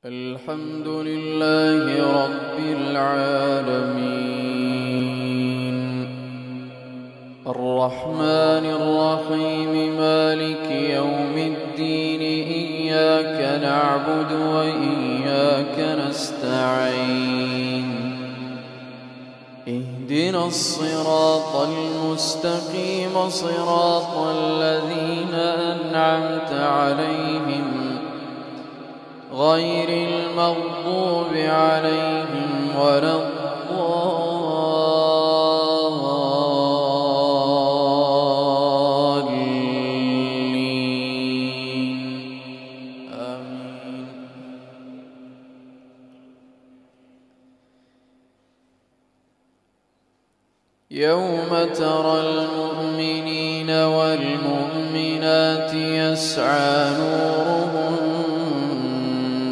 الحمد لله رب العالمين الرحمن الرحيم مالك يوم الدين إياك نعبد وإياك نستعين اهدنا الصراط المستقيم صراط الذين أنعمت عليهم غير المغضوب عليهم ولا الضالين آمين. يوم ترى المؤمنين والمؤمنات يسعى نورهم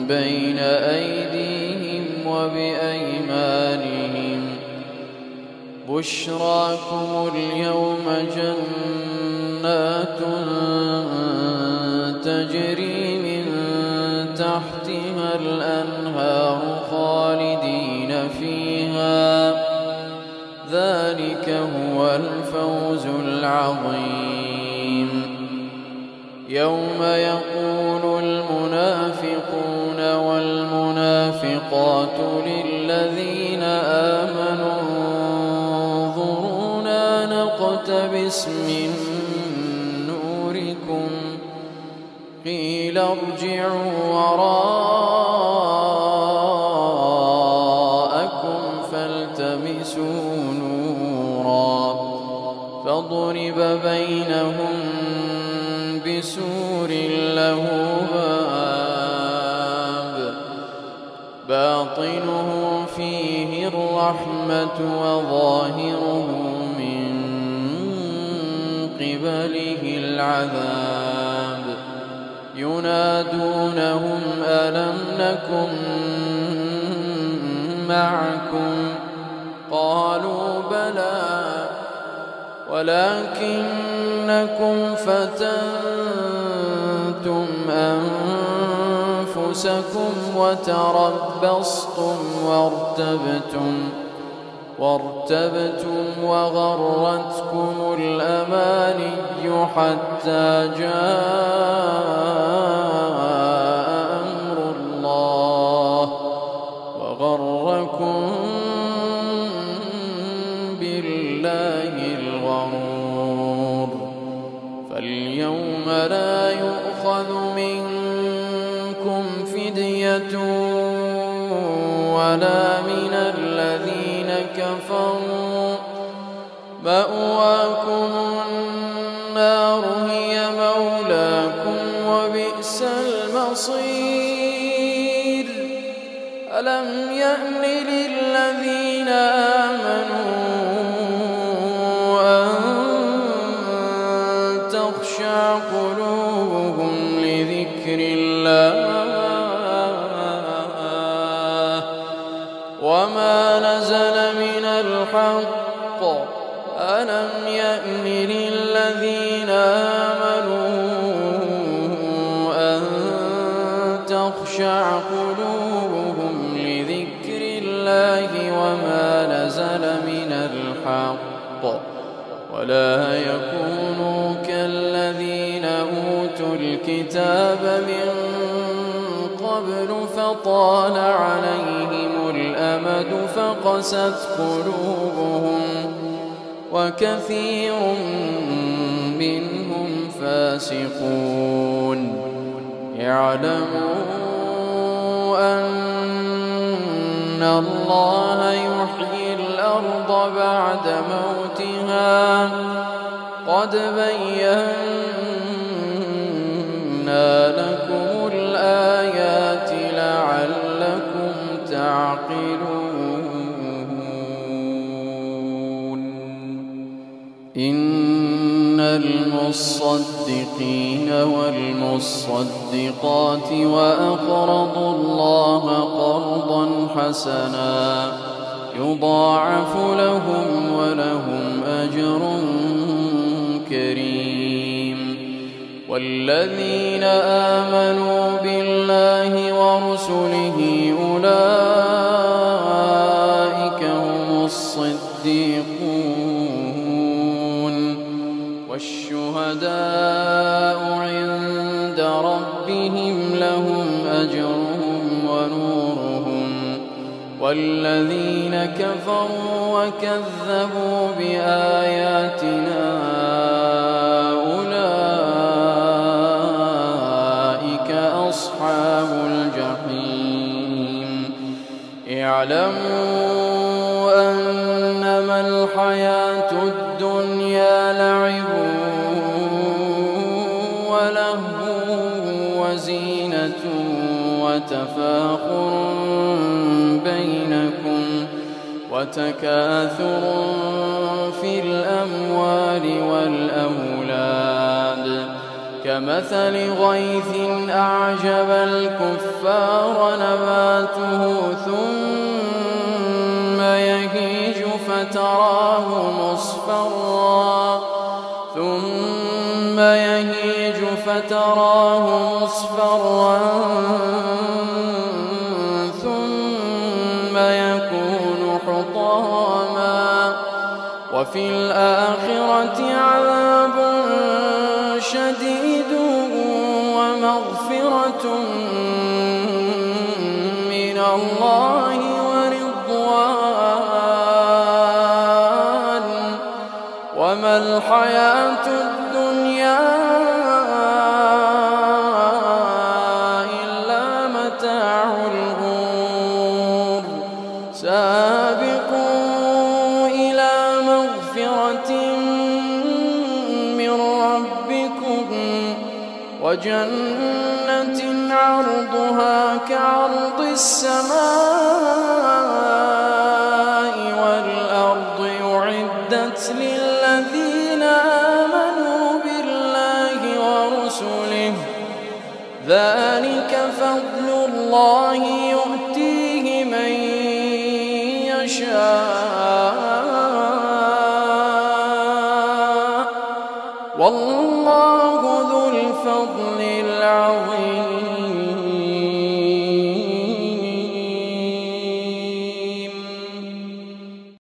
بين أيديهم وبأيمانهم بشراكم اليوم جنات تجري من تحتها الأنهار خالدين فيها ذلك هو الفوز العظيم. يوم يقول المنافقون والمنافقات للذين آمنوا انظرونا نقتبس من نوركم قيل ارجعوا وراءكم فالتمسوا نورا فضرب بينهم بسور له باب باطنه فيه الرحمة وظاهره من قبله العذاب ينادونهم ألم نكن معكم قالوا بلى ولكنكم فتنتم أنفسكم وتربصتم وارتبتم وغرتكم الأماني حتى جاء أمر الله وغركم بالله الغرور. فاليوم لا يؤخذ منكم فدية ولا من الذين كفروا مأواكم النار هي مولاكم وبئس المصير. ألم يأن للذين آمنوا أن تخشع قلوبهم لذكر الله وما نزل من الحق ألم يأن للذين آمنوا أن تخشع قلوبهم لذكر الله وما نزل من الحق ولا يكونوا كالذين أوتوا الكتاب من قبل فطال عليهم الأمد فقست قلوبهم وكثير منهم فاسقون. اعلموا أن الله يحيي الأرض بعد موتها قد بينا لكم الآيات لعلكم تعقلون. إن المصدقين والمصدقات وأقرضوا الله قرضا حسنا يضاعف لهم ولهم أجر كريم. والذين آمنوا بالله ورسله أولئك هم الصديقون والشهداء عند ربهم لهم أجرهم ونورهم والذين كفروا وكذبوا بآياتنا أولئك أصحاب الجحيم اعلموا أنما الحياة الدنيا لعب ولهو وزينة وتفاخر بينكم وتكاثر في الأموال والأولاد كمثل غيث أعجب الكفار نباته ثم يهيج فتراه مصفرا ثم يكون حطاما وفي الآخرة عذاب شديد ومغفرة من الله ورضوان وما الحياة الدنيا إلا متاع الغرور سابقوا إلى مغفرة من ربكم وجنة عرضها كعرض السماء والأرض أعدت للذين آمنوا بالله ورسله ذلك فضل الله يؤتيه من يشاء والله